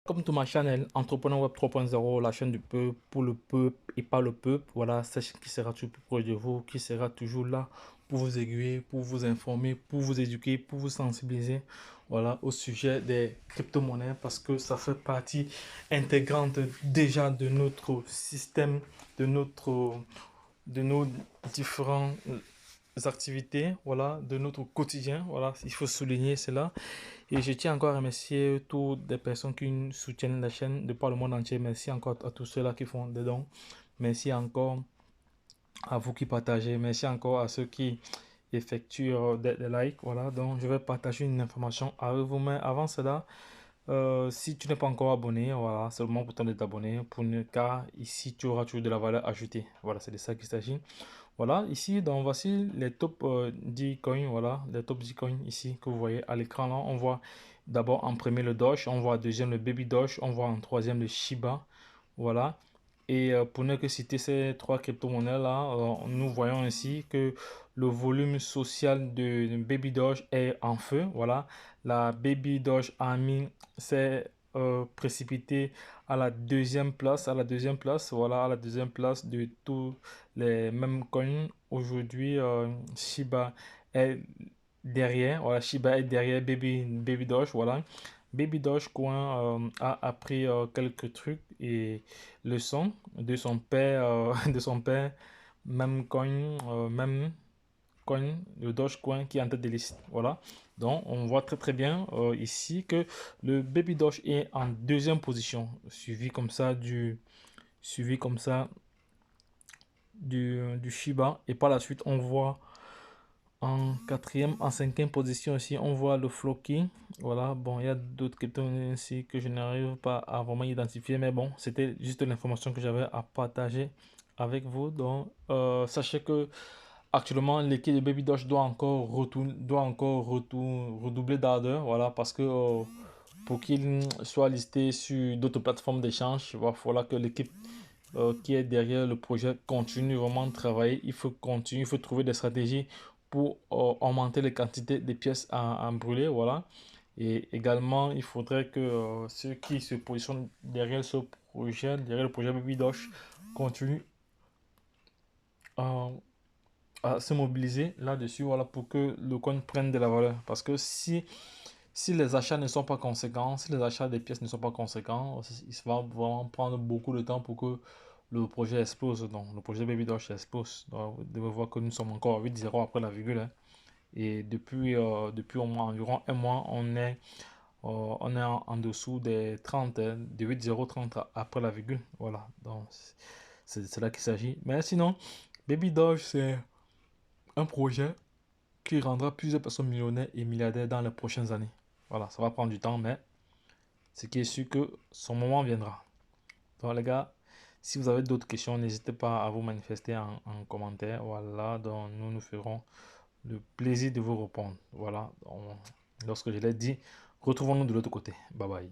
Comme tout ma chaîne Entrepreneur Web 3.0, la chaîne du peuple, pour le peuple et pas le peuple, voilà, cette chaîne qui sera toujours plus proche de vous, qui sera toujours là pour vous aiguiller, pour vous informer, pour vous éduquer, pour vous sensibiliser, voilà, au sujet des crypto-monnaies parce que ça fait partie intégrante déjà de notre système, de nos différents activités, voilà, de notre quotidien, voilà, il faut souligner cela. Et je tiens encore à remercier toutes les personnes qui soutiennent la chaîne de par le monde entier. Merci encore à tous ceux-là qui font des dons. Merci encore à vous qui partagez. Merci encore à ceux qui effectuent des likes. Voilà, donc je vais partager une information avec vous. Mais avant cela, si tu n'es pas encore abonné, voilà, c'est le moment pour toi de t'abonner car ici tu auras toujours de la valeur ajoutée. Voilà, c'est de ça qu'il s'agit. Voilà, ici, donc voici les top 10 coins, voilà, les top 10 coins ici que vous voyez à l'écran là. On voit d'abord en premier le Doge, on voit en deuxième le Baby Doge, on voit en troisième le Shiba, voilà. Et pour ne que citer ces trois crypto-monnaies là, nous voyons ainsi que le volume social de Baby Doge est en feu, voilà. La Baby Doge Army s'est précipité à la deuxième place, voilà, à la deuxième place de tous les mêmes coins. Aujourd'hui, Shiba est derrière, voilà, Shiba est derrière Baby Doge, voilà. Baby Dogecoin a appris quelques trucs et leçons de son père, de son père, même coin, le Dogecoin qui est en tête de liste. Voilà. Donc, on voit très très bien ici que le Baby Doge est en deuxième position, suivi comme ça du Shiba. Et par la suite, on voit en quatrième, en cinquième position aussi, on voit le Floki. Voilà, bon, il y a d'autres cryptos ici que je n'arrive pas à vraiment identifier, mais bon, c'était juste l'information que j'avais à partager avec vous. Donc, sachez que actuellement, l'équipe de Baby Doge redoubler d'ardeur, voilà, parce que pour qu'il soit listé sur d'autres plateformes d'échange, il va falloir que l'équipe qui est derrière le projet continue vraiment de travailler. Il faut continuer, il faut trouver des stratégies pour augmenter les quantités de pièces à brûler, voilà. Et également, il faudrait que ceux qui se positionnent derrière le projet Baby Doge, continuent euh, à se mobiliser là-dessus, voilà, pour que le coin prenne de la valeur. Parce que si les achats ne sont pas conséquents, si les achats des pièces ne sont pas conséquents, il va vraiment prendre beaucoup de temps pour que le projet explose. Donc, le projet Baby Doge explose. Donc, vous devez voir que nous sommes encore à 8,0 après la virgule, hein. Et depuis au moins environ un mois, on est en dessous des 30, hein, de 8,030 après la virgule. Voilà, donc c'est là qu'il s'agit. Mais sinon, Baby Doge, c'est un projet qui rendra plusieurs personnes millionnaires et milliardaires dans les prochaines années. Voilà, ça va prendre du temps, mais ce qui est sûr que son moment viendra. Donc les gars, si vous avez d'autres questions, n'hésitez pas à vous manifester en commentaire. Voilà, donc nous ferons le plaisir de vous répondre. Voilà, donc, lorsque je l'ai dit, retrouvons-nous de l'autre côté. Bye bye.